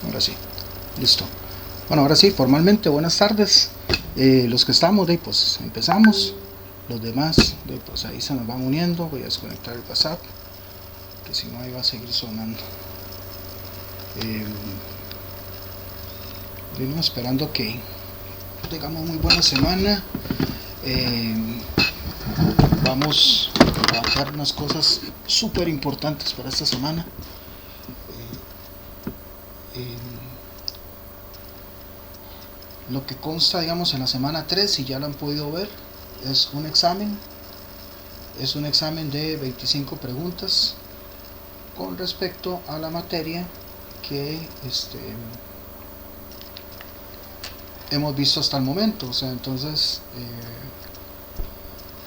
Ahora sí, listo. Bueno, ahora sí, formalmente, buenas tardes. Los que estamos, pues empezamos. Los demás, pues ahí se nos van uniendo. Voy a desconectar el WhatsApp, que si no ahí va a seguir sonando. Esperando que tengamos muy buena semana. Vamos a trabajar unas cosas súper importantes para esta semana. Lo que consta, digamos, en la semana 3, si ya lo han podido ver, es un examen. Es un examen de 25 preguntas con respecto a la materia que hemos visto hasta el momento. O sea, entonces,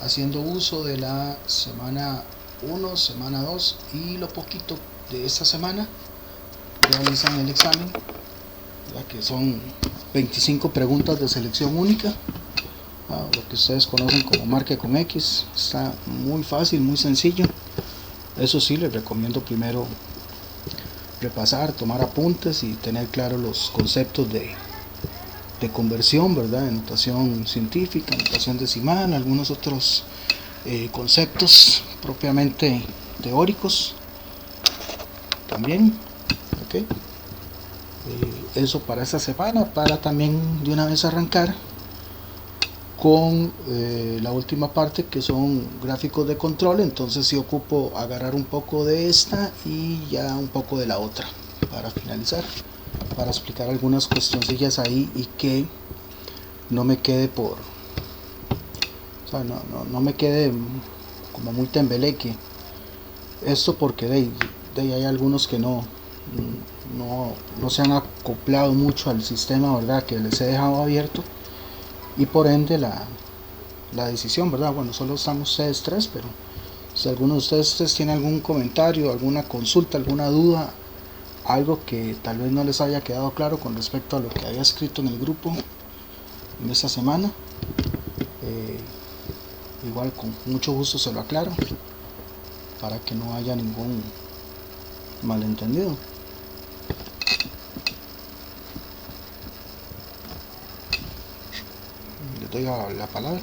haciendo uso de la semana 1, semana 2 y lo poquito de esta semana, realizan el examen, ya que son 25 preguntas de selección única, lo que ustedes conocen como marque con X. Está muy fácil, muy sencillo. Eso sí, les recomiendo primero repasar, tomar apuntes y tener claros los conceptos de conversión, ¿verdad? De notación científica, notación decimal, algunos otros conceptos propiamente teóricos también. ¿Okay? Eso para esta semana, para también de una vez arrancar con la última parte, que son gráficos de control. Entonces sí ocupo agarrar un poco de esta y ya un poco de la otra para finalizar, para explicar algunas cuestioncillas ahí y que no me quede no me quede como muy tembeleque esto, porque de ahí hay algunos que no se han acoplado mucho al sistema, ¿verdad?, que les he dejado abierto, y por ende la decisión, ¿verdad? Bueno, solo estamos ustedes tres, pero si alguno de ustedes tiene algún comentario, alguna consulta, alguna duda, algo que tal vez no les haya quedado claro con respecto a lo que había escrito en el grupo en esta semana, igual con mucho gusto se lo aclaro para que no haya ningún malentendido. Le doy la palabra.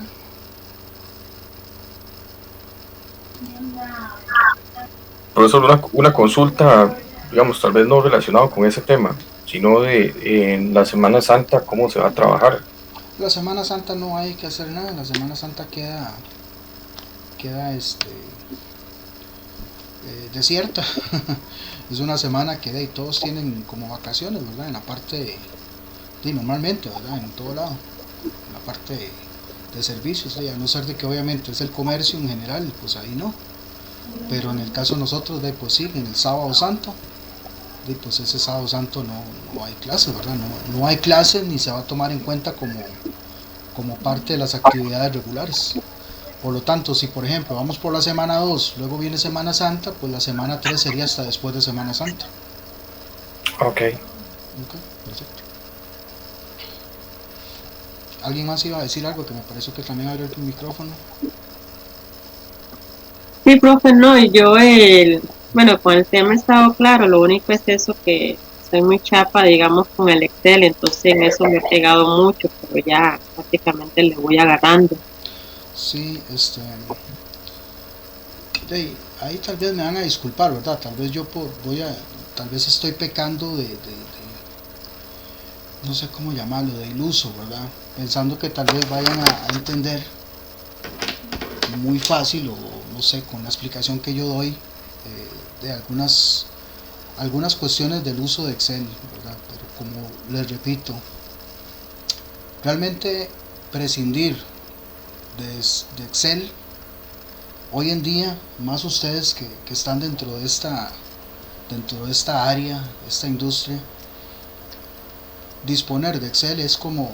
Profesor, una consulta, digamos, tal vez no relacionado con ese tema, sino de en la Semana Santa, ¿cómo se va a trabajar? La Semana Santa no hay que hacer nada. La Semana Santa queda desierta. Es una semana que todos tienen como vacaciones, ¿verdad? En la parte normalmente, ¿verdad? En todo lado, en la parte de servicios, a no ser de que obviamente es el comercio en general, pues ahí no. Pero en el caso de nosotros, pues sí, en el sábado santo, pues ese sábado santo no hay clases, ¿verdad? No hay clases ni se va a tomar en cuenta como parte de las actividades regulares. Por lo tanto, si por ejemplo vamos por la semana 2, luego viene Semana Santa, pues la semana 3 sería hasta después de Semana Santa. Ok. Perfecto. ¿Alguien más iba a decir algo? Que me pareció que también abrió el micrófono. Sí, profe, no, bueno, con el tema he estado claro, lo único es eso, que soy muy chapa, digamos, con el Excel, entonces en eso me he pegado mucho, pero ya prácticamente le voy agarrando. Sí, ahí tal vez me van a disculpar, ¿verdad? Tal vez tal vez estoy pecando no sé cómo llamarlo, de iluso, ¿verdad? Pensando que tal vez vayan a entender muy fácil, o no sé, con la explicación que yo doy de algunas cuestiones del uso de Excel, ¿verdad? Pero como les repito, realmente prescindir de Excel hoy en día, más ustedes que están dentro de esta área, esta industria, disponer de Excel es como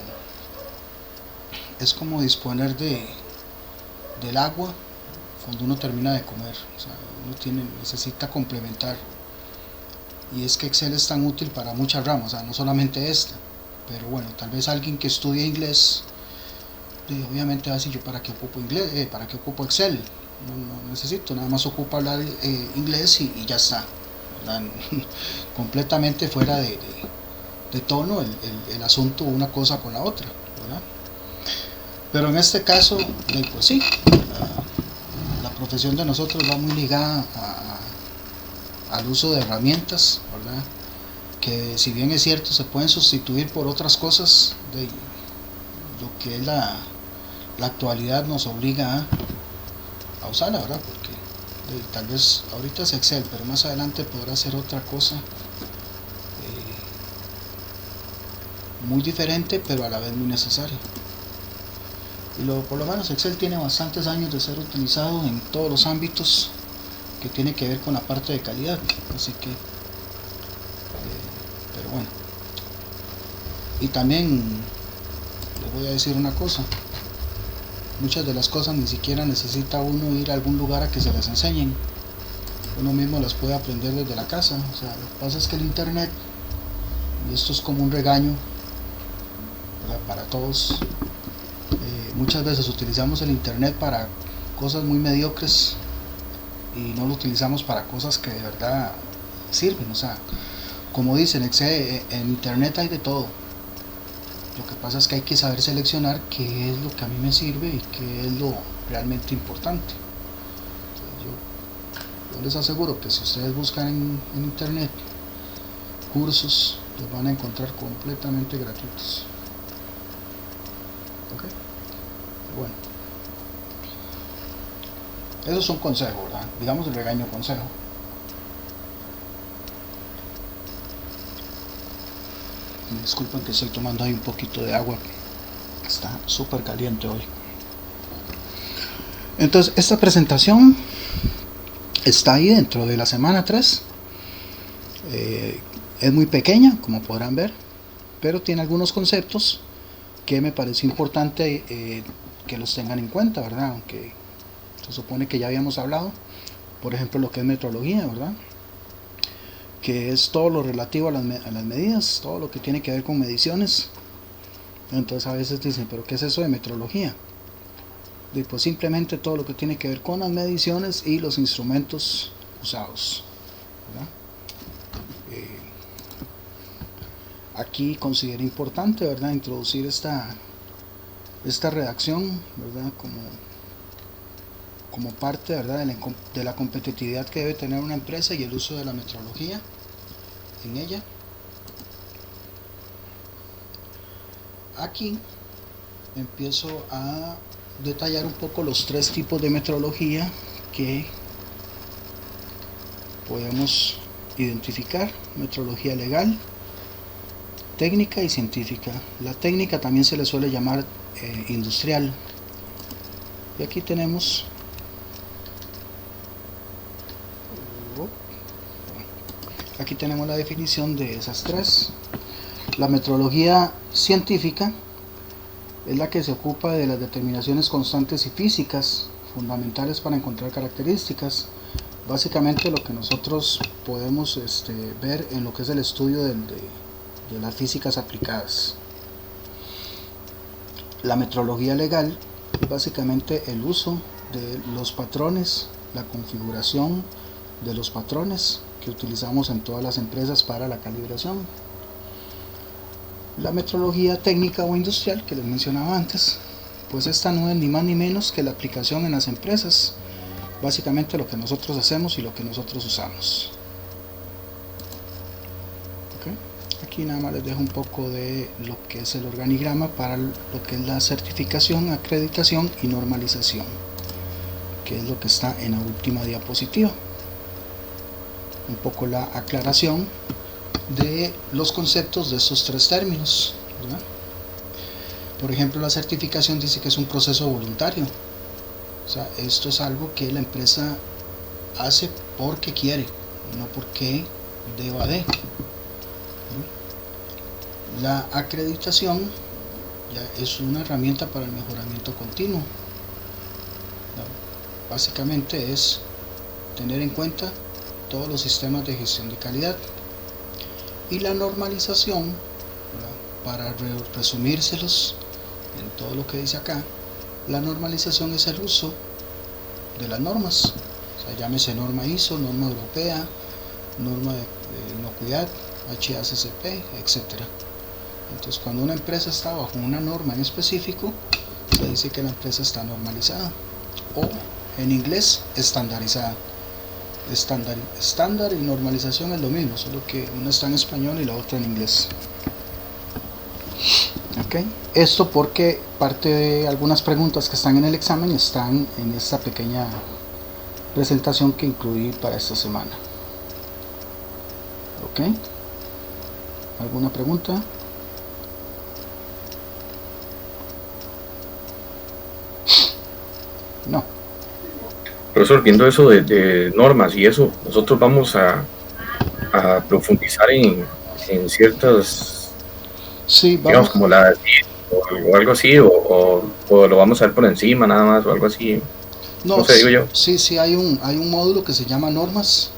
disponer del agua cuando uno termina de comer. O sea, uno necesita complementar, y es que Excel es tan útil para muchas ramas, o sea, no solamente esta. Pero bueno, tal vez alguien que estudie inglés, obviamente va a decir: yo para qué ocupo inglés, para qué ocupo Excel, no necesito, nada más ocupo hablar inglés y ya está, ¿verdad? Completamente fuera de tono el asunto una cosa con la otra, ¿verdad? Pero en este caso, pues sí, la profesión de nosotros va muy ligada al uso de herramientas, ¿verdad? Que si bien es cierto se pueden sustituir por otras cosas, lo que es la actualidad nos obliga a usarla, ¿verdad? Porque tal vez ahorita es Excel, pero más adelante podrá ser otra cosa muy diferente, pero a la vez muy necesaria. Y por lo menos Excel tiene bastantes años de ser utilizado en todos los ámbitos que tiene que ver con la parte de calidad, así que pero bueno. Y también les voy a decir una cosa: muchas de las cosas ni siquiera necesita uno ir a algún lugar a que se las enseñen, uno mismo las puede aprender desde la casa. O sea, lo que pasa es que el internet, y esto es como un regaño, ¿verdad?, para todos, muchas veces utilizamos el internet para cosas muy mediocres y no lo utilizamos para cosas que de verdad sirven. O sea, como dicen, en internet hay de todo. Lo que pasa es que hay que saber seleccionar qué es lo que a mí me sirve y qué es lo realmente importante. Yo les aseguro que si ustedes buscan en internet cursos, los van a encontrar completamente gratuitos. ¿Ok? Bueno, esos son consejos, ¿verdad? Digamos el regaño consejo. Me disculpen que estoy tomando ahí un poquito de agua, está súper caliente hoy. Entonces, esta presentación está ahí dentro de la semana 3. Es muy pequeña, como podrán ver, pero tiene algunos conceptos que me pareció importante que los tengan en cuenta, ¿verdad? Aunque se supone que ya habíamos hablado, por ejemplo, lo que es metrología, ¿verdad?, que es todo lo relativo a las medidas, todo lo que tiene que ver con mediciones. Entonces a veces dicen, ¿pero qué es eso de metrología? Y pues simplemente todo lo que tiene que ver con las mediciones y los instrumentos usados, ¿verdad? Aquí considero importante, ¿verdad?, introducir esta redacción, ¿verdad?, como parte, ¿verdad?, de la competitividad que debe tener una empresa y el uso de la metrología en ella. Aquí empiezo a detallar un poco los 3 tipos de metrología que podemos identificar: metrología legal, técnica y científica. La técnica también se le suele llamar industrial. Y aquí tenemos la definición de esas 3. La metrología científica es la que se ocupa de las determinaciones constantes y físicas fundamentales para encontrar características. Básicamente lo que nosotros podemos ver en lo que es el estudio de las físicas aplicadas. La metrología legal es básicamente el uso de los patrones, la configuración de los patrones que utilizamos en todas las empresas para la calibración. La metrología técnica o industrial, que les mencionaba antes, pues esta no es ni más ni menos que la aplicación en las empresas, básicamente lo que nosotros hacemos y lo que nosotros usamos. ¿Okay? Aquí nada más les dejo un poco de lo que es el organigrama para lo que es la certificación, acreditación y normalización, que es lo que está en la última diapositiva. Un poco la aclaración de los conceptos de estos 3 términos, ¿verdad? Por ejemplo, la certificación dice que es un proceso voluntario. O sea, esto es algo que la empresa hace porque quiere, no porque deba de. La acreditación ya es una herramienta para el mejoramiento continuo. Básicamente es tener en cuenta todos los sistemas de gestión de calidad. Y la normalización, para resumírselos en todo lo que dice acá, la normalización es el uso de las normas, o sea, llámese norma ISO, norma europea, norma de inocuidad, HACCP, etcétera. Entonces, cuando una empresa está bajo una norma en específico, se dice que la empresa está normalizada, o en inglés estandarizada. Estándar y normalización es lo mismo, solo que una está en español y la otra en inglés. Okay. Esto porque parte de algunas preguntas que están en el examen están en esta pequeña presentación que incluí para esta semana. Ok, ¿alguna pregunta? No. Profesor, viendo eso de normas y eso, nosotros vamos a profundizar en ciertas, Sí, digamos, vamos. como la o algo así, o lo vamos a ver por encima nada más, o algo así. No, No sé, digo yo. sí, hay un módulo que se llama normas,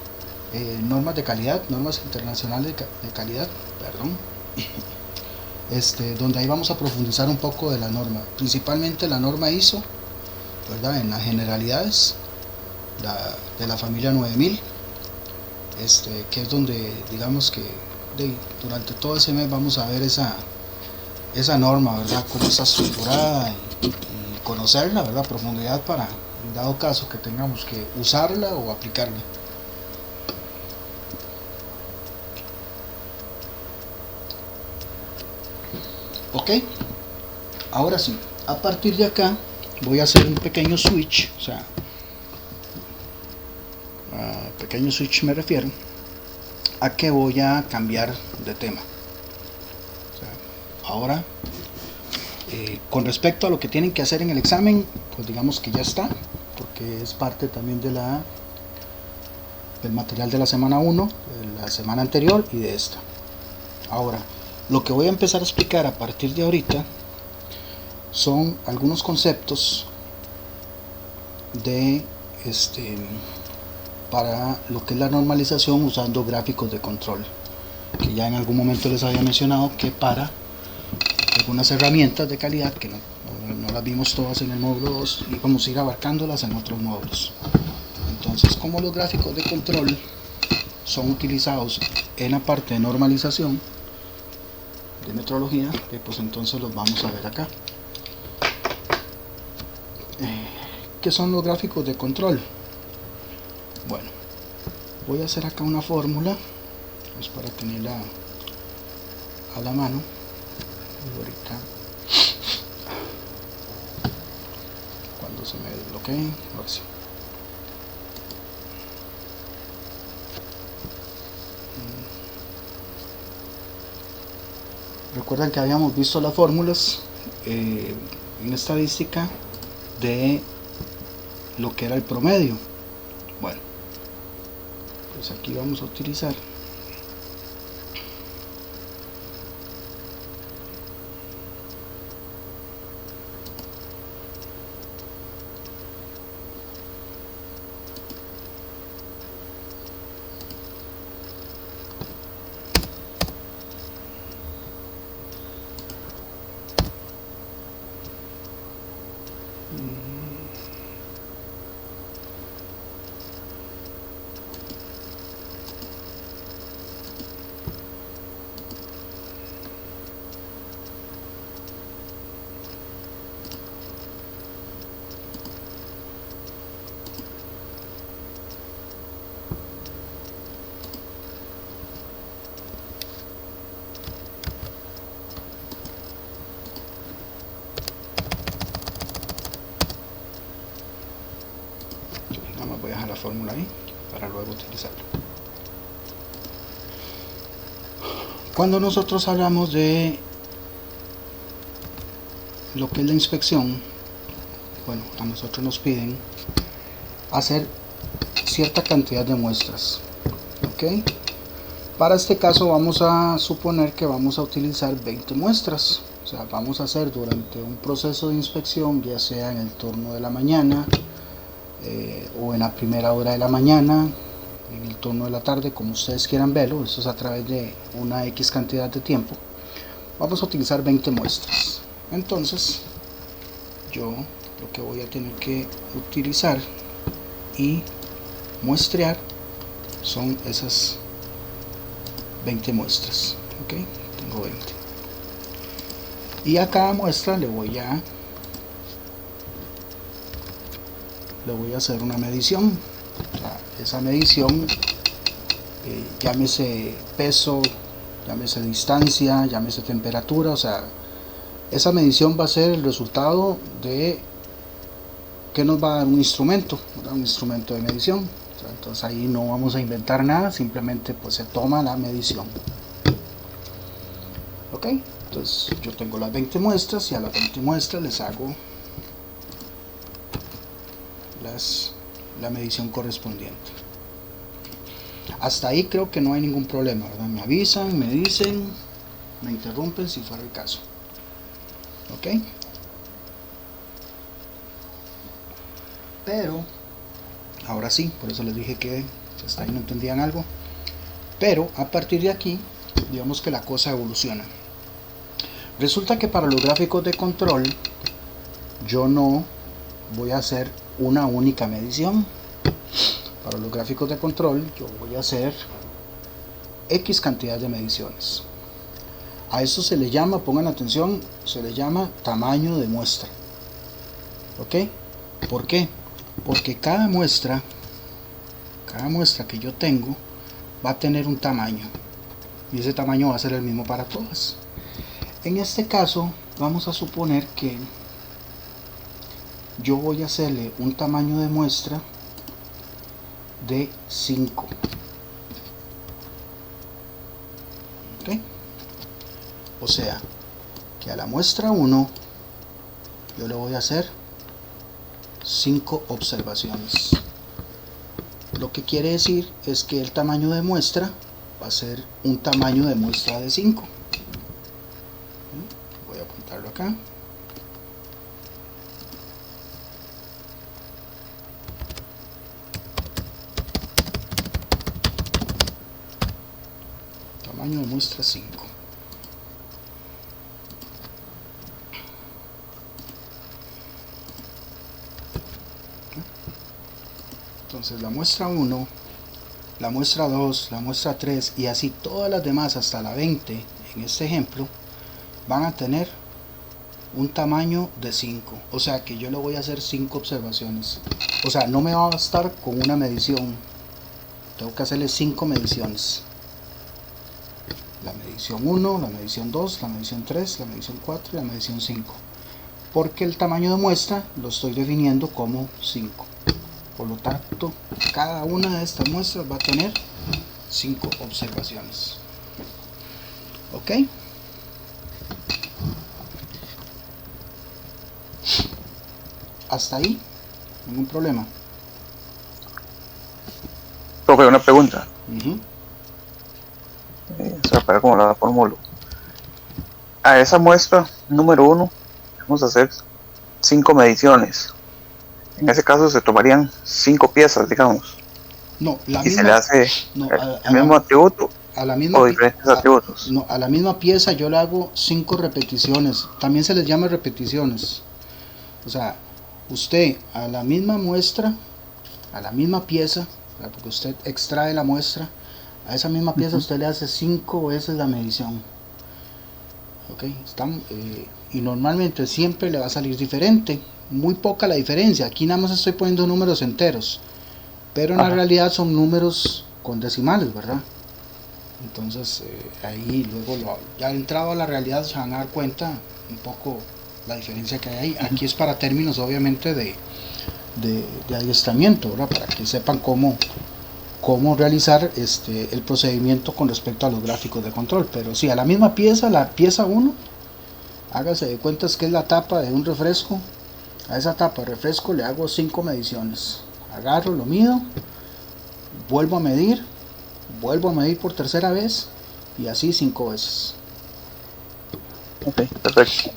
normas de calidad, normas internacionales de calidad, perdón. Donde ahí vamos a profundizar un poco de la norma, principalmente la norma ISO, ¿verdad? En las generalidades de la familia 9000, que es donde, digamos que durante todo ese mes vamos a ver esa norma, ¿verdad? Cómo está estructurada y conocerla, ¿verdad? A profundidad para, en dado caso que tengamos que usarla o aplicarla. Ok, ahora sí, a partir de acá voy a hacer un pequeño switch, o sea, pequeño switch me refiero a que voy a cambiar de tema. O sea, ahora, con respecto a lo que tienen que hacer en el examen, pues digamos que ya está, porque es parte también del material de la semana 1, de la semana anterior y de esta. Ahora, lo que voy a empezar a explicar a partir de ahorita son algunos conceptos de para lo que es la normalización usando gráficos de control, que ya en algún momento les había mencionado que para algunas herramientas de calidad que no las vimos todas en el módulo 2 y vamos a ir abarcándolas en otros módulos. Entonces, como los gráficos de control son utilizados en la parte de normalización de metrología, pues entonces los vamos a ver acá. ¿Qué son los gráficos de control? Bueno, voy a hacer acá una fórmula, pues para tenerla a la mano. Y ahorita, cuando se me desbloquee, ahora sí. Recuerdan que habíamos visto las fórmulas en estadística de lo que era el promedio. Bueno, pues aquí vamos a utilizar voy a dejar la fórmula ahí para luego utilizarla. Cuando nosotros hablamos de lo que es la inspección, bueno, a nosotros nos piden hacer cierta cantidad de muestras. ¿Ok? Para este caso vamos a suponer que vamos a utilizar 20 muestras. O sea, vamos a hacer durante un proceso de inspección, ya sea en el turno de la mañana, o en la primera hora de la mañana, en el turno de la tarde, como ustedes quieran verlo. Eso es a través de una X cantidad de tiempo. Vamos a utilizar 20 muestras. Entonces, yo lo que voy a tener que utilizar y muestrear son esas 20 muestras. Ok, tengo 20. Y a cada muestra le voy a hacer una medición. O sea, esa medición, llámese peso, llámese distancia, llámese temperatura, o sea, esa medición va a ser el resultado de que nos va a dar un instrumento, ¿verdad? Un instrumento de medición. O sea, entonces ahí no vamos a inventar nada, simplemente pues se toma la medición. Ok, entonces yo tengo las 20 muestras y a las 20 muestras les hago la medición correspondiente. Hasta ahí creo que no hay ningún problema, ¿verdad? Me avisan, me dicen, me interrumpen si fuera el caso. Ok, pero ahora sí, por eso les dije que hasta ahí no entendían algo, pero a partir de aquí digamos que la cosa evoluciona. Resulta que para los gráficos de control yo no voy a hacer una única medición. Para los gráficos de control yo voy a hacer X cantidad de mediciones. A eso se le llama, pongan atención, se le llama tamaño de muestra. ¿Ok? ¿Por qué? Porque cada muestra que yo tengo va a tener un tamaño. Y ese tamaño va a ser el mismo para todas. En este caso, vamos a suponer que yo voy a hacerle un tamaño de muestra de 5. ¿Ok? O sea, que a la muestra 1 yo le voy a hacer 5 observaciones. Lo que quiere decir es que el tamaño de muestra va a ser un tamaño de muestra de 5. Voy a apuntarlo acá. Tamaño de muestra 5. Entonces la muestra 1, la muestra 2, la muestra 3 y así todas las demás hasta la 20 en este ejemplo van a tener un tamaño de 5. O sea que yo le voy a hacer 5 observaciones. O sea, no me va a bastar con una medición. Tengo que hacerle 5 mediciones. La medición 1, la medición 2, la medición 3, la medición 4 y la medición 5. Porque el tamaño de muestra lo estoy definiendo como 5. Por lo tanto, cada una de estas muestras va a tener 5 observaciones. ¿Ok? Hasta ahí, ningún problema. Profe, una pregunta. Uh-huh. O sea, para cómo la formulo. A esa muestra número 1 vamos a hacer 5 mediciones. En ese caso se tomarían 5 piezas, digamos. No, la y misma, se le hace no, el mismo atributo a la misma, o diferentes atributos. No, a la misma pieza yo le hago 5 repeticiones. También se les llama repeticiones. O sea, usted a la misma muestra, a la misma pieza, porque usted extrae la muestra, a esa misma pieza usted le hace 5 veces la medición. Ok, y normalmente siempre le va a salir diferente. Muy poca la diferencia. Aquí nada más estoy poniendo números enteros, pero en la realidad son números con decimales, ¿verdad? Entonces ahí luego ya entrado a la realidad se van a dar cuenta un poco la diferencia que hay ahí. Aquí es para términos obviamente de adiestramiento, ¿verdad? Para que sepan cómo realizar el procedimiento con respecto a los gráficos de control. Pero sí, a la misma pieza, la pieza 1, hágase de cuentas que es la tapa de un refresco. A esa tapa de refresco le hago 5 mediciones. Agarro, lo mido, vuelvo a medir por tercera vez y así 5 veces. Ok, perfecto.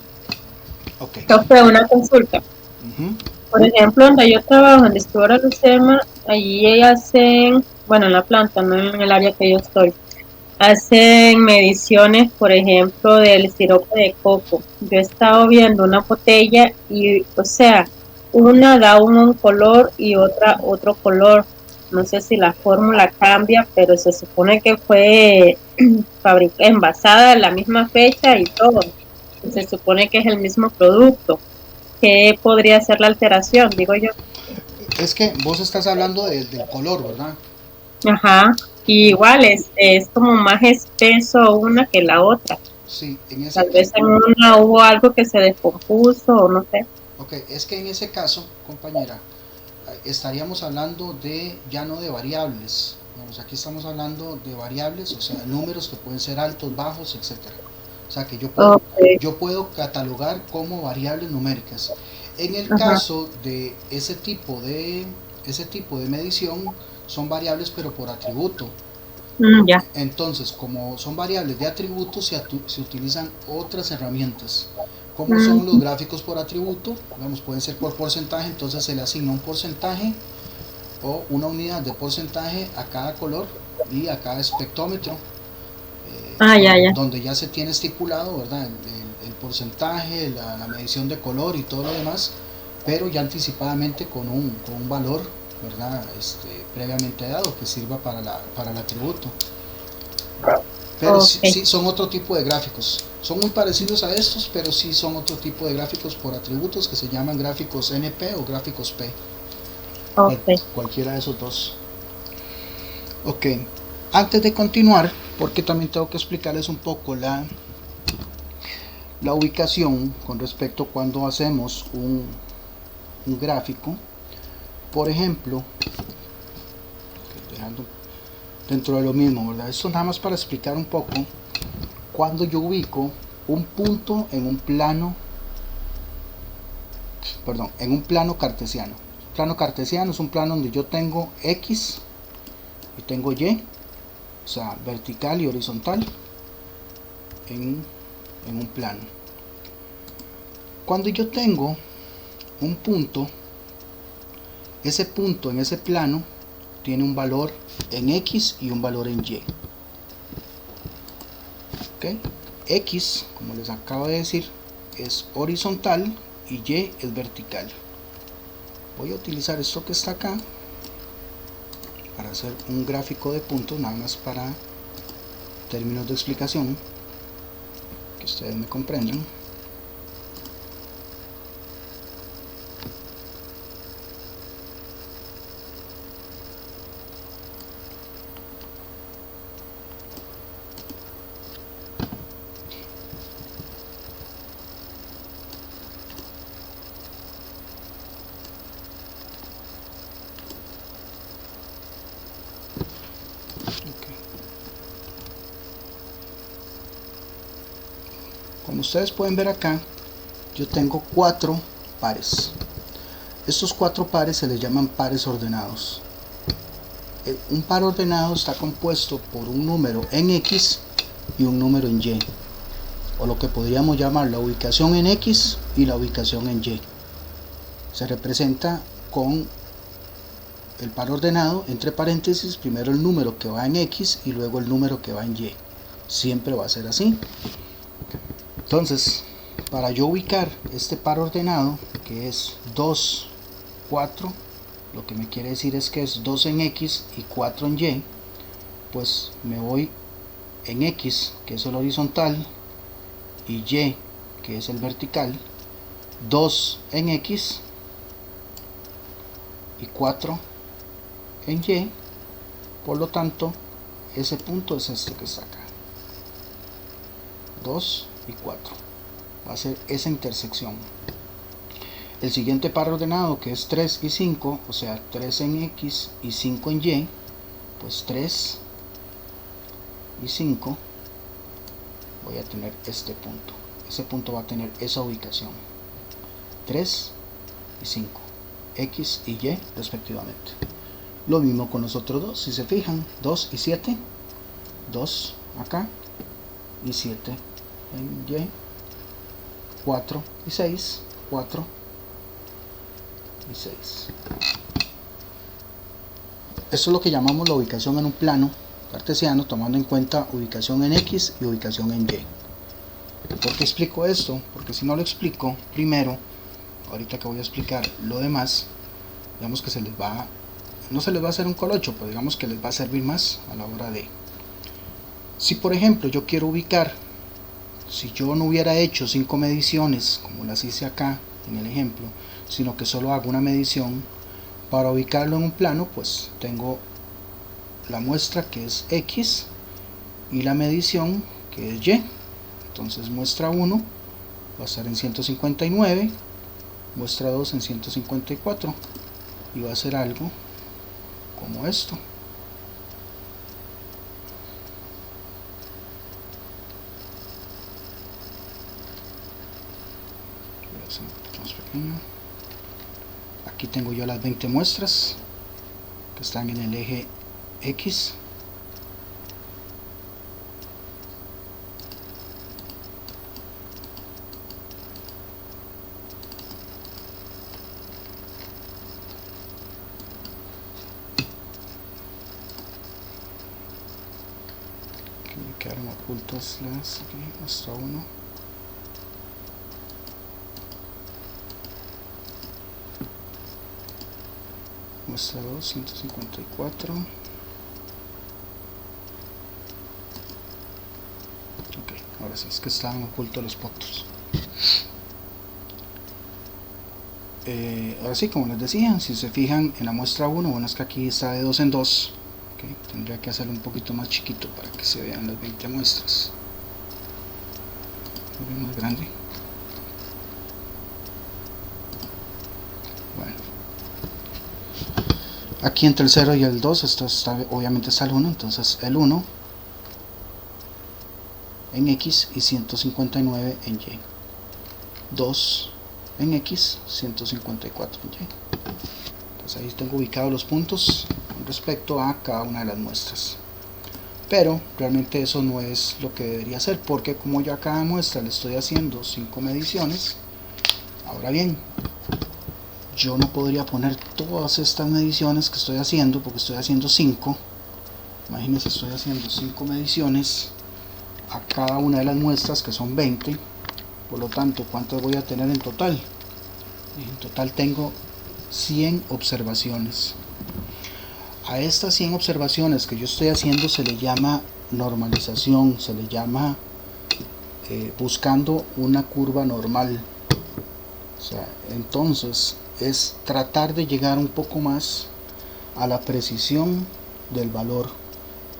Okay. Profe, una consulta. Uh-huh. Por ejemplo, donde yo trabajo, en Distribuidora Lucema, allí hacen, bueno, en la planta, no en el área que yo estoy, hacen mediciones, por ejemplo, del sirope de coco. Yo he estado viendo una botella y, o sea, una da un color y otra otro color. No sé si la fórmula cambia, pero se supone que fue envasada a la misma fecha y todo. Se supone que es el mismo producto. ¿Qué podría ser la alteración? Digo yo. Es que vos estás hablando del color, ¿verdad? Ajá. Y igual es como más espeso una que la otra. Sí, en ese, Tal vez en una hubo algo que se descompuso o no sé. ok, es que en ese caso, compañera, estaríamos hablando de ya no de variables. Vamos, aquí estamos hablando de variables, o sea, números que pueden ser altos, bajos, etcétera. O sea, que Okay. yo puedo catalogar como variables numéricas. En el Ajá. caso de ese tipo de medición, son variables pero por atributo. Ya. Entonces, como son variables de atributos, se utilizan otras herramientas. Como son los Mm, gráficos por atributo, digamos, pueden ser por porcentaje, entonces se le asigna un porcentaje o una unidad de porcentaje a cada color y a cada espectrómetro, ya, ya. donde ya se tiene estipulado, ¿verdad? El porcentaje, la medición de color y todo lo demás, pero ya anticipadamente con un valor, ¿verdad? Previamente dado que sirva para el atributo. Pero sí, Okay. sí, son otro tipo de gráficos. Son muy parecidos a estos, pero sí son otro tipo de gráficos por atributos que se llaman gráficos NP o gráficos P. Okay. Cualquiera de esos dos. Ok. Antes de continuar, porque también tengo que explicarles un poco la ubicación con respecto a cuando hacemos un gráfico. Por ejemplo, dejando dentro de lo mismo, ¿verdad? Esto nada más para explicar un poco cuando yo ubico un punto en un plano, perdón, en un plano cartesiano. Plano cartesiano es un plano donde yo tengo X y tengo Y, o sea, vertical y horizontal en un plano. Cuando yo tengo un punto, ese punto en ese plano tiene un valor en X y un valor en Y. ¿Okay? X, como les acabo de decir, es horizontal y Y es vertical. Voy a utilizar esto que está acá para hacer un gráfico de puntos, nada más para términos de explicación, que ustedes me comprendan. Como ustedes pueden ver acá, yo tengo 4 pares. Estos 4 pares se les llaman pares ordenados. Un par ordenado está compuesto por un número en X y un número en Y, o lo que podríamos llamar la ubicación en X y la ubicación en Y. Se representa con el par ordenado, entre paréntesis, primero el número que va en X y luego el número que va en Y. Siempre va a ser así. Entonces, para yo ubicar este par ordenado, que es 2, 4, lo que me quiere decir es que es 2 en X y 4 en Y, pues me voy en X, que es el horizontal, y Y, que es el vertical, 2 en X y 4 en Y, por lo tanto, ese punto es este que está acá. 2 y 4. Va a ser esa intersección. El siguiente par ordenado, que es 3 y 5, o sea, 3 en X y 5 en Y, pues 3 y 5, voy a tener este punto. Ese punto va a tener esa ubicación. 3 y 5, X y Y respectivamente. Lo mismo con los otros dos, si se fijan, 2 y 7, 2 acá y 7 en Y, 4 y 6, 4 y 6. Esto es lo que llamamos la ubicación en un plano cartesiano, tomando en cuenta ubicación en X y ubicación en Y. ¿Por qué explico esto? Porque si no lo explico primero, ahorita que voy a explicar lo demás, digamos que no se les va a hacer un colocho, pero digamos que les va a servir más a la hora de Si por ejemplo yo quiero ubicar, si yo no hubiera hecho 5 mediciones como las hice acá en el ejemplo, sino que solo hago una medición, para ubicarlo en un plano pues tengo la muestra que es X y la medición que es Y. Entonces muestra 1 va a estar en 159, muestra 2 en 154 y va a ser algo como esto. Aquí tengo yo las 20 muestras que están en el eje X. Aquí me quedaron ocultas las aquí, hasta 1. Muestra 2, 154. Ok, ahora sí, es que estaban ocultos los puntos. Ahora sí, como les decía, si se fijan en la muestra 1, bueno, es que aquí está de 2 en 2. Okay, tendría que hacerlo un poquito más chiquito para que se vean las 20 muestras. Más grande. Bueno. Aquí entre el 0 y el 2, esto está, obviamente está el 1, entonces el 1 en X y 159 en Y. 2 en X, 154 en Y. Entonces ahí tengo ubicados los puntos con respecto a cada una de las muestras. Pero realmente eso no es lo que debería hacer, porque como yo a cada muestra le estoy haciendo 5 mediciones, ahora bien, yo no podría poner todas estas mediciones que estoy haciendo, porque estoy haciendo 5. Imagínense, estoy haciendo 5 mediciones a cada una de las muestras, que son 20. Por lo tanto, ¿cuántas voy a tener en total? En total tengo 100 observaciones. A estas 100 observaciones que yo estoy haciendo se le llama normalización, se le llama buscando una curva normal. O sea, entonces es tratar de llegar un poco más a la precisión del valor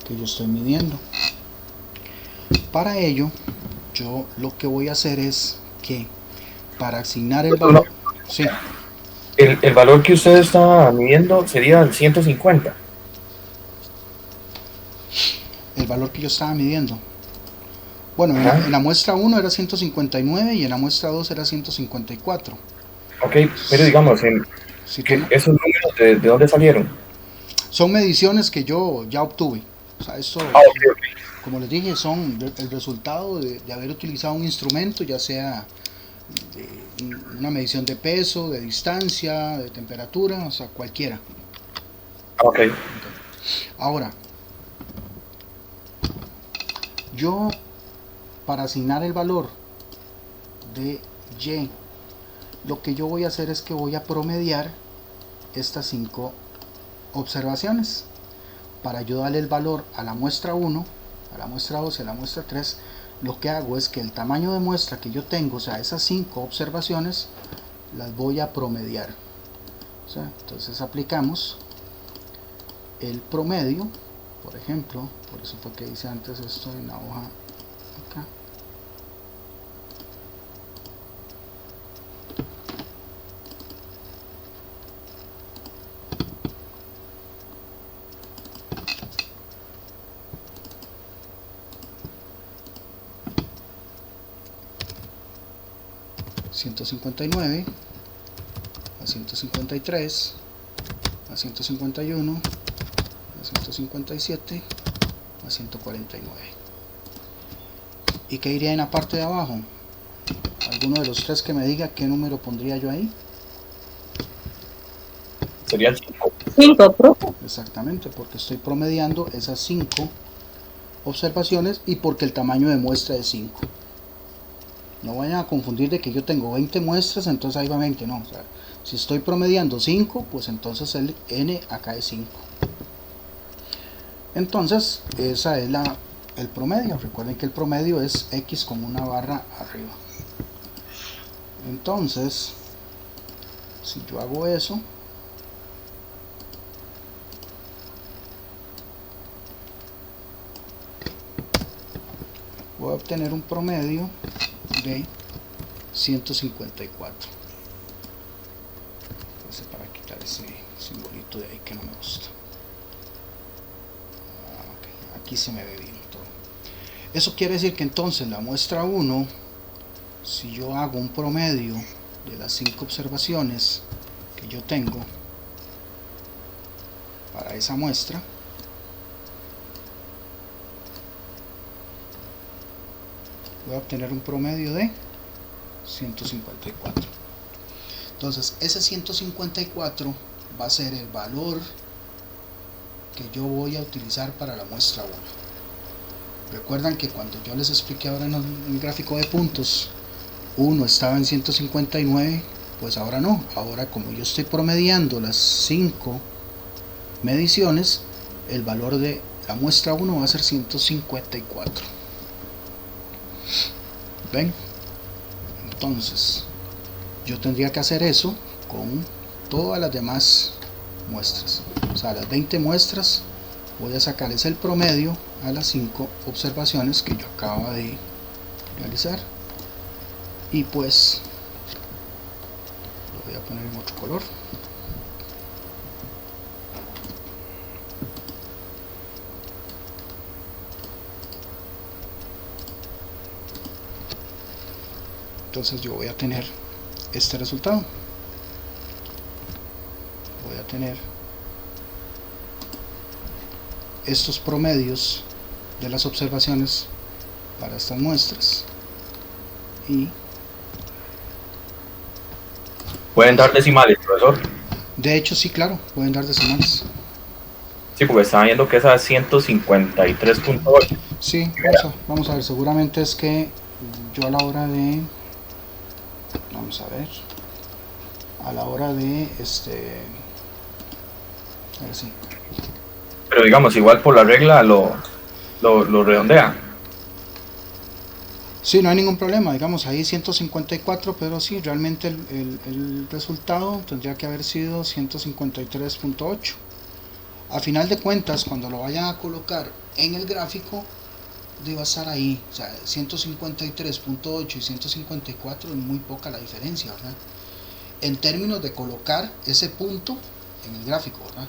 que yo estoy midiendo. Para ello, yo lo que voy a hacer es que para asignar el valor, sí, El valor que usted está midiendo sería el 150. el valor que yo estaba midiendo. Bueno, en la muestra 1 era 159 y en la muestra 2 era 154. Ok, pero digamos, Si que toma, ¿esos números de dónde salieron? son mediciones que yo ya obtuve. O sea, esto, Ok. como les dije, son el resultado de haber utilizado un instrumento, ya sea una medición de peso, de distancia, de temperatura, o sea, cualquiera. Ok. Ahora, yo para asignar el valor de Y, lo que yo voy a hacer es que voy a promediar estas 5 observaciones. Para yo darle el valor a la muestra 1, a la muestra 2 y a la muestra 3, lo que hago es que el tamaño de muestra que yo tengo, o sea, esas 5 observaciones, las voy a promediar. O sea, entonces aplicamos el promedio, por ejemplo, por eso fue que hice antes esto en la hoja acá. ...159... a 153... a 151... a 157... a 149. ¿Y qué iría en la parte de abajo? ¿Alguno de los tres que me diga qué número pondría yo ahí? Sería el 5. 5, profe. Exactamente, porque estoy promediando esas 5 observaciones y porque el tamaño de muestra es 5. No vayan a confundir de que yo tengo 20 muestras, entonces ahí va 20, no. O sea, si estoy promediando 5, pues entonces el n acá es 5. Entonces, esa es el promedio. Recuerden que el promedio es X con una barra arriba. Entonces, si yo hago eso, voy a obtener un promedio de 154. Entonces, para quitar ese simbolito de ahí que no me gusta. Okay. Aquí se me ve bien todo. Eso quiere decir que entonces la muestra 1, si yo hago un promedio de las 5 observaciones que yo tengo para esa muestra, voy a obtener un promedio de 154. Entonces ese 154 va a ser el valor que yo voy a utilizar para la muestra 1. Recuerdan que cuando yo les expliqué ahora en el gráfico de puntos, 1 estaba en 159, pues ahora no. Ahora, como yo estoy promediando las 5 mediciones, el valor de la muestra 1 va a ser 154. ¿Ven? Entonces yo tendría que hacer eso con todas las demás muestras. O sea, las 20 muestras voy a sacarles el promedio a las 5 observaciones que yo acabo de realizar. Y pues lo voy a poner en otro color. Entonces yo voy a tener este resultado. Voy a tener estos promedios de las observaciones para estas muestras. Y ¿pueden dar decimales, profesor? de hecho sí, claro, pueden dar decimales. Sí, porque estaba viendo que esa es 153.8. Sí, vamos a ver, seguramente es que yo a la hora de, vamos a ver, a la hora de a ver si, Pero digamos, igual por la regla lo redondea. sí, no hay ningún problema, digamos ahí 154, pero sí, realmente el resultado tendría que haber sido 153.8. A final de cuentas, cuando lo vayan a colocar en el gráfico, debe estar ahí. O sea, 153.8 y 154 es muy poca la diferencia, ¿verdad? En términos de colocar ese punto en el gráfico, ¿verdad?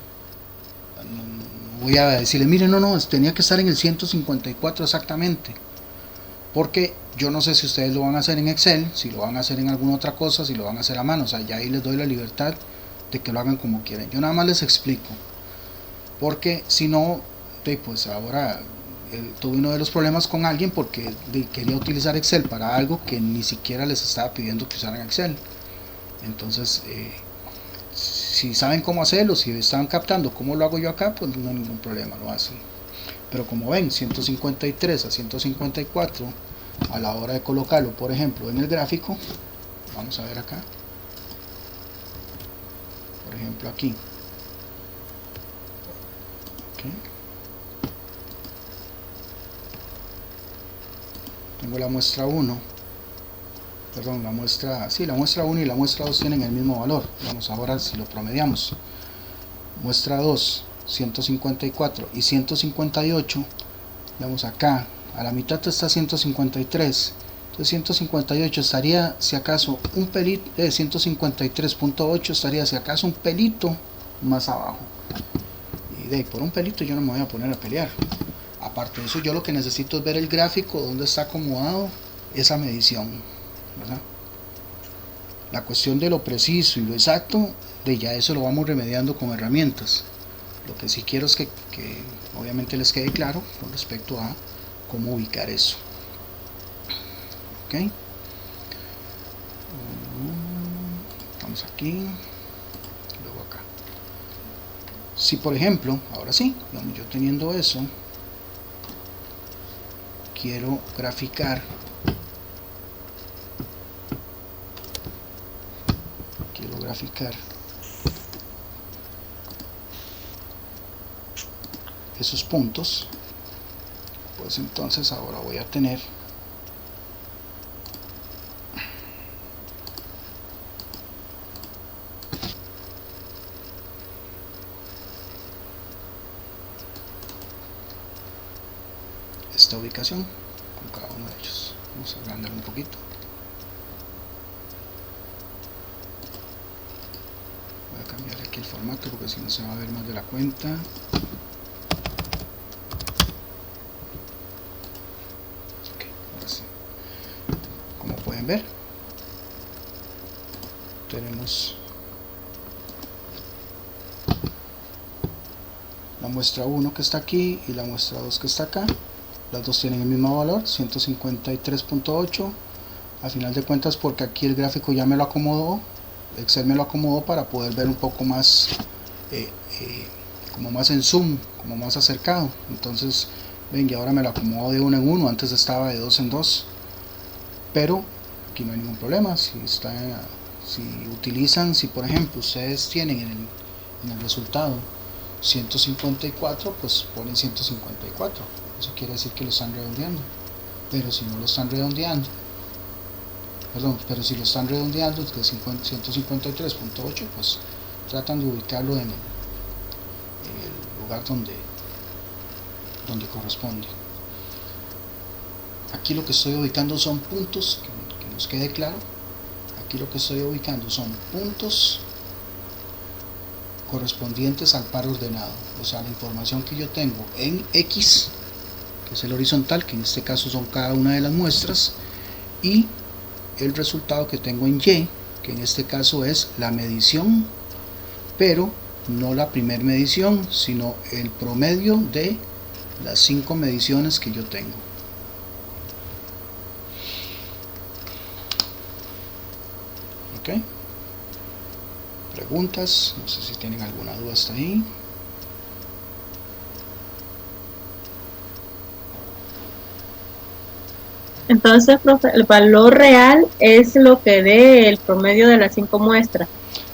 No voy a decirle, mire, no, tenía que estar en el 154 exactamente. Porque yo no sé si ustedes lo van a hacer en Excel, si lo van a hacer en alguna otra cosa, si lo van a hacer a mano. O sea, ya ahí les doy la libertad de que lo hagan como quieren. Yo nada más les explico. Porque si no, pues ahora tuve uno de los problemas con alguien porque quería utilizar Excel para algo que ni siquiera les estaba pidiendo que usaran Excel. Entonces, si saben cómo hacerlo, si están captando cómo lo hago yo acá, pues no hay ningún problema, lo hacen. Pero como ven, 153 a 154 a la hora de colocarlo, por ejemplo, en el gráfico, vamos a ver acá, por ejemplo aquí, okay. Tengo la muestra 1, perdón, la muestra 1 y la muestra 2 tienen el mismo valor. Vamos ahora si lo promediamos, muestra 2, 154 y 158, vemos acá, a la mitad está 153, entonces 158 estaría si acaso un pelito, 153.8 estaría si acaso un pelito más abajo. Y de ahí, por un pelito yo no me voy a poner a pelear. Aparte de eso, yo lo que necesito es ver el gráfico donde está acomodado esa medición, ¿verdad? La cuestión de lo preciso y lo exacto, de ya eso lo vamos remediando con herramientas. Lo que sí quiero es que obviamente les quede claro con respecto a cómo ubicar eso. Ok, vamos aquí, luego acá. Si por ejemplo, ahora sí, digamos, yo teniendo eso, quiero graficar esos puntos, pues pues entonces ahora voy a tener esta ubicación con cada uno de ellos. Vamos a agrandar un poquito. Voy a cambiar aquí el formato porque si no se va a ver más de la cuenta. Ok, ahora sí. Como pueden ver, tenemos la muestra 1 que está aquí y la muestra 2 que está acá. Las dos tienen el mismo valor, 153.8. A final de cuentas, porque aquí el gráfico ya me lo acomodó, Excel me lo acomodó para poder ver un poco más, como más en zoom, como más acercado. Entonces, ven, y ahora me lo acomodo de 1 en 1, antes estaba de 2 en 2. Pero aquí no hay ningún problema. Si utilizan, si por ejemplo ustedes tienen en el resultado 154, pues ponen 154. Eso quiere decir que lo están redondeando. Pero si no lo están redondeando, pero si lo están redondeando de 153.8, pues tratan de ubicarlo en el lugar donde corresponde. Aquí lo que estoy ubicando son puntos, que nos quede claro. Aquí lo que estoy ubicando son puntos correspondientes al par ordenado, o sea, la información que yo tengo en X, que es el horizontal, que en este caso son cada una de las muestras, y el resultado que tengo en Y, que en este caso es la medición, pero no la primera medición, sino el promedio de las 5 mediciones que yo tengo. Ok. Preguntas, no sé si tienen alguna duda hasta ahí. Entonces, profe, el valor real es lo que dé el promedio de las 5 muestras.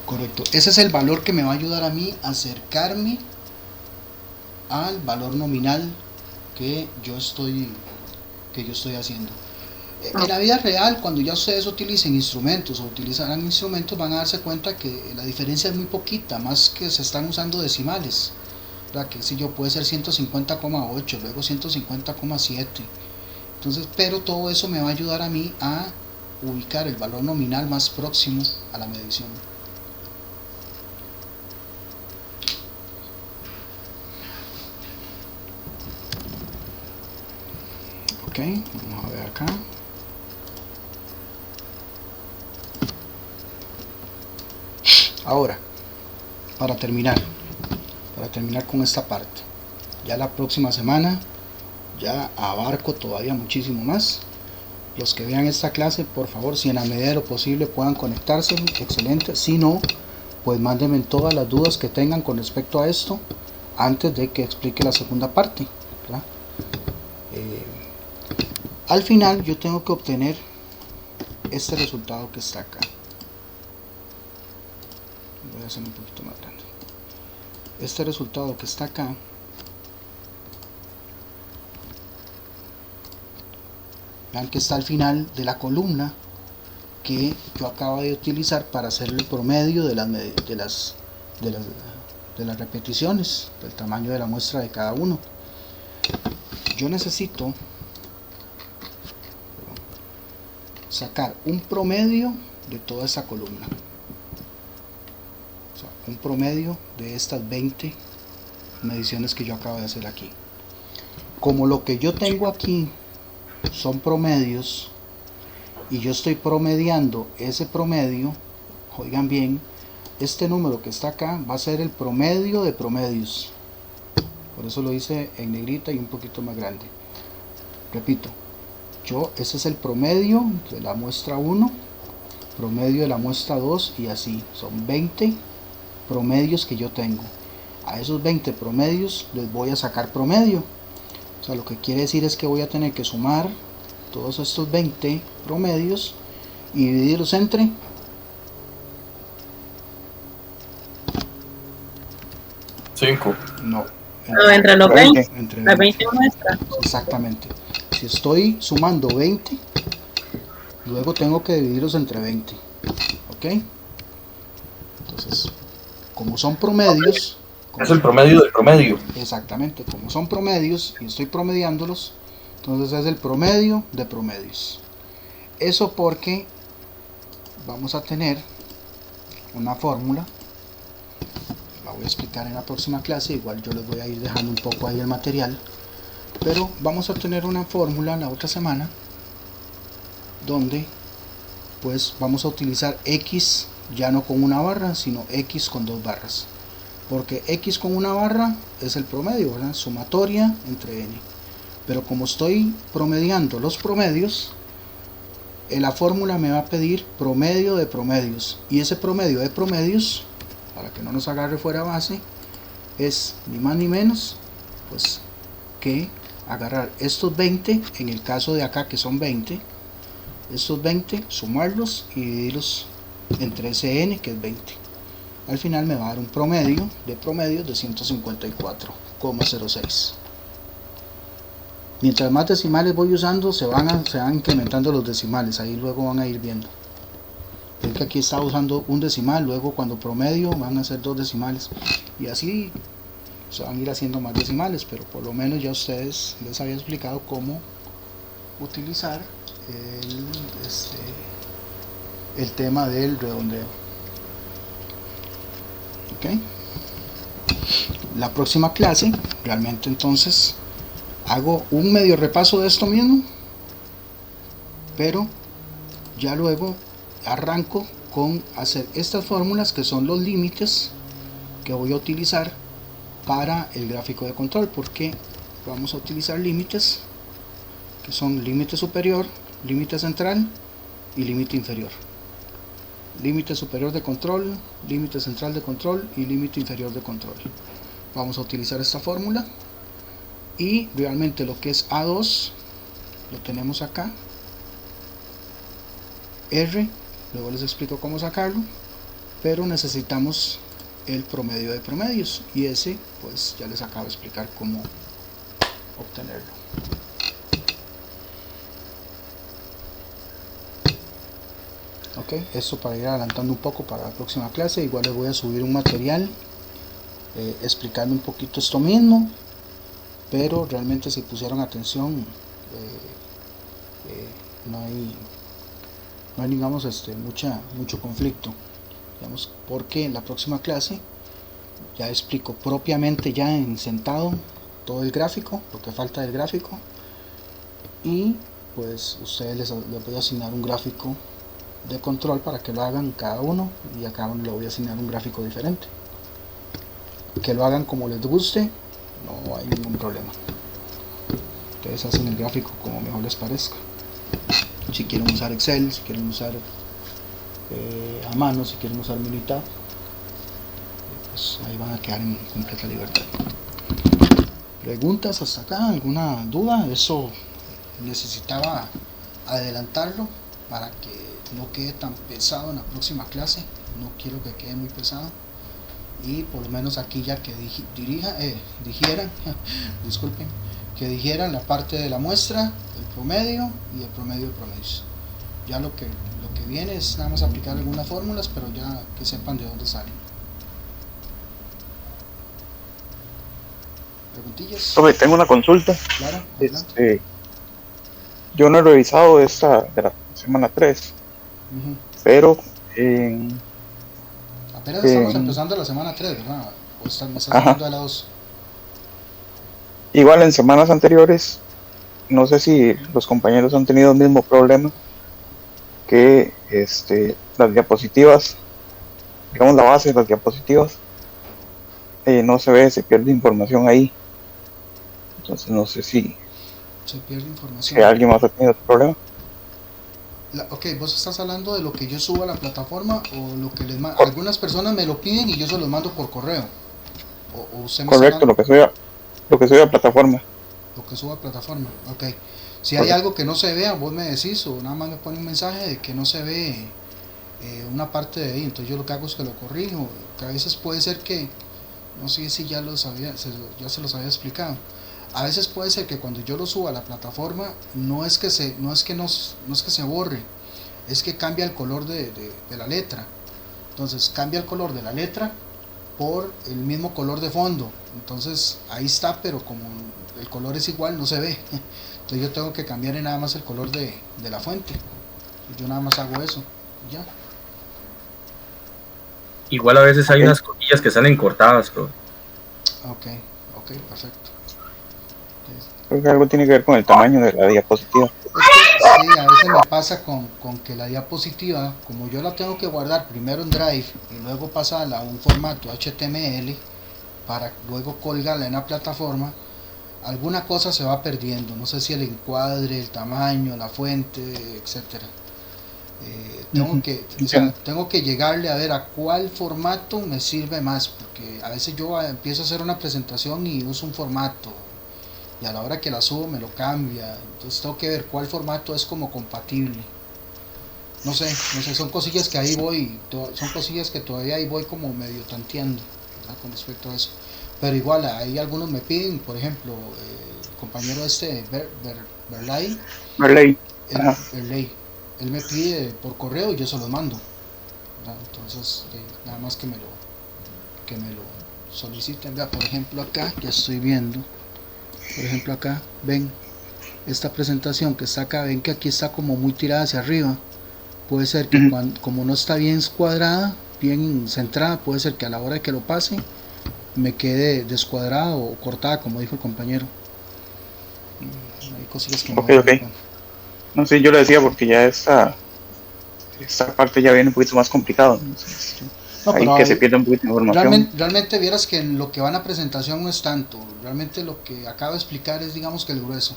Correcto, ese es el valor que me va a ayudar a mí a acercarme al valor nominal que yo estoy haciendo. En la vida real, cuando ya ustedes utilicen instrumentos o utilizarán instrumentos, van a darse cuenta que la diferencia es muy poquita, más que se están usando decimales, ¿verdad? Que si yo puede ser 150,8, luego 150,7. Entonces, pero todo eso me va a ayudar a mí a ubicar el valor nominal más próximo a la medición. Ok, vamos a ver acá. Ahora, para terminar con esta parte, ya la próxima semana ya abarco todavía muchísimo más. Los que vean esta clase, por favor, si en la medida de lo posible puedan conectarse, excelente. Si no, pues mándenme todas las dudas que tengan con respecto a esto antes de que explique la segunda parte, ¿verdad? Al final yo tengo que obtener este resultado que está acá. Voy a hacer un poquito más grande. Este resultado que está acá vean que está al final de la columna que yo acabo de utilizar para hacer el promedio de las repeticiones, del tamaño de la muestra de cada uno. Yo necesito sacar un promedio de toda esa columna, o sea, un promedio de estas 20 mediciones que yo acabo de hacer aquí. Como lo que yo tengo aquí son promedios y yo estoy promediando ese promedio, oigan bien, este número que está acá va a ser el promedio de promedios, por eso lo hice en negrita y un poquito más grande. Repito, ese es el promedio de la muestra 1, promedio de la muestra 2 y así, son 20 promedios que yo tengo. A esos 20 promedios les voy a sacar promedio. O sea, lo que quiere decir es que voy a tener que sumar todos estos 20 promedios y dividirlos entre 5. no, No, entre los 20. 20, entre las 20. 20 muestras. Exactamente. Si estoy sumando 20, luego tengo que dividirlos entre 20. ¿Ok? Entonces, como son promedios, Es el promedio del promedio. exactamente, como son promedios y estoy promediándolos, entonces es el promedio de promedios. Eso porque vamos a tener una fórmula, la voy a explicar en la próxima clase, igual yo les voy a ir dejando un poco ahí el material, pero vamos a tener una fórmula la otra semana donde pues vamos a utilizar X ya no con una barra, sino X con dos barras, porque X con una barra es el promedio, ¿verdad? Sumatoria entre N, pero como estoy promediando los promedios, la fórmula me va a pedir promedio de promedios, y ese promedio de promedios, para que no nos agarre fuera base, es ni más ni menos pues que agarrar estos 20, en el caso de acá que son 20, estos 20, sumarlos y dividirlos entre ese n que es 20. Al final me va a dar un promedio de promedios de 154,06. Mientras más decimales voy usando, se van incrementando los decimales, ahí luego van a ir viendo. Ven que aquí está usando un decimal, luego cuando promedio van a ser dos decimales, y así se van a ir haciendo más decimales, pero por lo menos ya ustedes les había explicado cómo utilizar el tema del redondeo. ¿Ok? La próxima clase, realmente entonces, hago un medio repaso de esto mismo, pero ya luego arranco con hacer estas fórmulas que son los límites que voy a utilizar para el gráfico de control, porque vamos a utilizar límites que son límite superior, límite central y límite inferior. Límite superior de control, límite central de control y límite inferior de control. Vamos a utilizar esta fórmula, y realmente lo que es A2 lo tenemos acá, R, luego les explico cómo sacarlo, pero necesitamos el promedio de promedios, y ese pues ya les acabo de explicar cómo obtenerlo. Ok, esto para ir adelantando un poco para la próxima clase. Igual les voy a subir un material explicando un poquito esto mismo, pero realmente si pusieron atención no hay digamos mucho conflicto, digamos, porque en la próxima clase ya explico propiamente ya en sentado todo el gráfico, lo que falta del gráfico, y pues ustedes les voy a asignar un gráfico de control para que lo hagan cada uno, y a cada uno le voy a asignar un gráfico diferente, que lo hagan como les guste, no hay ningún problema. Ustedes hacen el gráfico como mejor les parezca, si quieren usar Excel, si quieren usar a mano, si quieren usar Minitab, pues ahí van a quedar en completa libertad. ¿Preguntas hasta acá? ¿Alguna duda? Eso necesitaba adelantarlo para que no quede tan pesado en la próxima clase, no quiero que quede muy pesado, y por lo menos aquí ya que dijeran disculpen, que dijeran la parte de la muestra, el promedio y el promedio de promedios. Ya lo que viene es nada más aplicar algunas fórmulas, pero ya que sepan de dónde salen. ¿Preguntillas? Sobre, tengo una consulta. Claro, Yo no he revisado esta de la semana 3, pero apenas estamos empezando la semana 3, ¿verdad? ¿O me estás hablando de la 2? Igual en semanas anteriores, no sé si los compañeros han tenido el mismo problema, que las diapositivas, digamos la base de las diapositivas, no se ve, se pierde información ahí. Entonces no sé si se pierde información. Si alguien más ha tenido otro problema. Ok, vos estás hablando de lo que yo subo a la plataforma, o lo que les mando. Algunas personas me lo piden y yo se los mando por correo. O usted me Correcto, lo que sube a plataforma. Lo que subo a plataforma, ok. Si hay algo que no se vea, vos me decís, o nada más me pone un mensaje de que no se ve una parte de ahí, entonces yo lo que hago es que lo corrijo, que a veces puede ser que No sé si ya ya se los había explicado. A veces puede ser que cuando yo lo suba a la plataforma no es que se borre, es que cambia el color de la letra. Entonces cambia el color de la letra por el mismo color de fondo. Entonces ahí está, pero como el color es igual no se ve. Entonces yo tengo que cambiar nada más el color de la fuente. Yo nada más hago eso. Ya. Igual a veces hay unas cosillas que salen cortadas, bro. Ok, perfecto. Creo que algo tiene que ver con el tamaño de la diapositiva. Es que sí, a veces me pasa con que la diapositiva, como yo la tengo que guardar primero en Drive y luego pasarla a un formato HTML para luego colgarla en la plataforma, alguna cosa se va perdiendo. No sé si el encuadre, el tamaño, la fuente, etcétera. Tengo que llegarle a ver a cuál formato me sirve más, porque a veces yo empiezo a hacer una presentación y uso un formato y a la hora que la subo me lo cambia, entonces tengo que ver cuál formato es como compatible. No sé, son cosillas que ahí voy, son cosillas que todavía ahí voy como medio tanteando, ¿verdad? Con respecto a eso. Pero igual, ahí algunos me piden, por ejemplo, el compañero Berlay, él me pide por correo y yo se los mando, ¿verdad? Entonces nada más que me lo soliciten. Vea, por ejemplo acá, ya estoy viendo, por ejemplo acá, ven, esta presentación que está acá, ven que aquí está como muy tirada hacia arriba. Puede ser que como no está bien cuadrada, bien centrada, puede ser que a la hora que lo pase me quede descuadrada o cortada, como dijo el compañero. Hay cosillas que Ok. No sé, yo le decía porque ya esta parte ya viene un poquito más complicado. Entonces, no, ahí que se pierde un poquito de información. Realmente vieras que lo que va en la presentación no es tanto. Realmente lo que acabo de explicar es, digamos, que el grueso.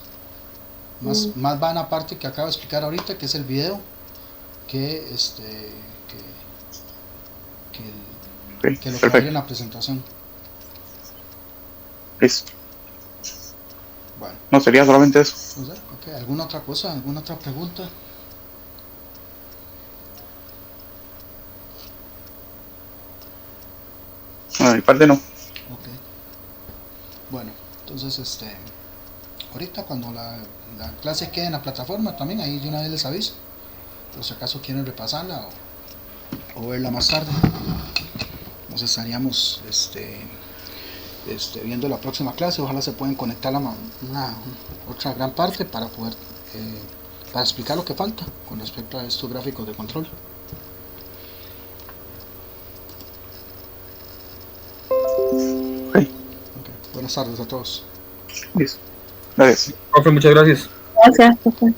Más va en la parte que acabo de explicar ahorita, que es el video, que lo que hay en la presentación. Listo. Bueno. No, sería solamente eso. Okay. ¿Alguna otra cosa? ¿Alguna otra pregunta? No, de mi parte no. Ok. Bueno, entonces ahorita cuando la clase quede en la plataforma también, ahí de una vez les aviso. Por si acaso quieren repasarla o verla más tarde. Nos estaríamos viendo la próxima clase. Ojalá se puedan conectar una otra gran parte para poder para explicar lo que falta con respecto a estos gráficos de control. Okay. Buenas tardes a todos. Listo. Gracias. Profe, muchas gracias. Gracias, profe.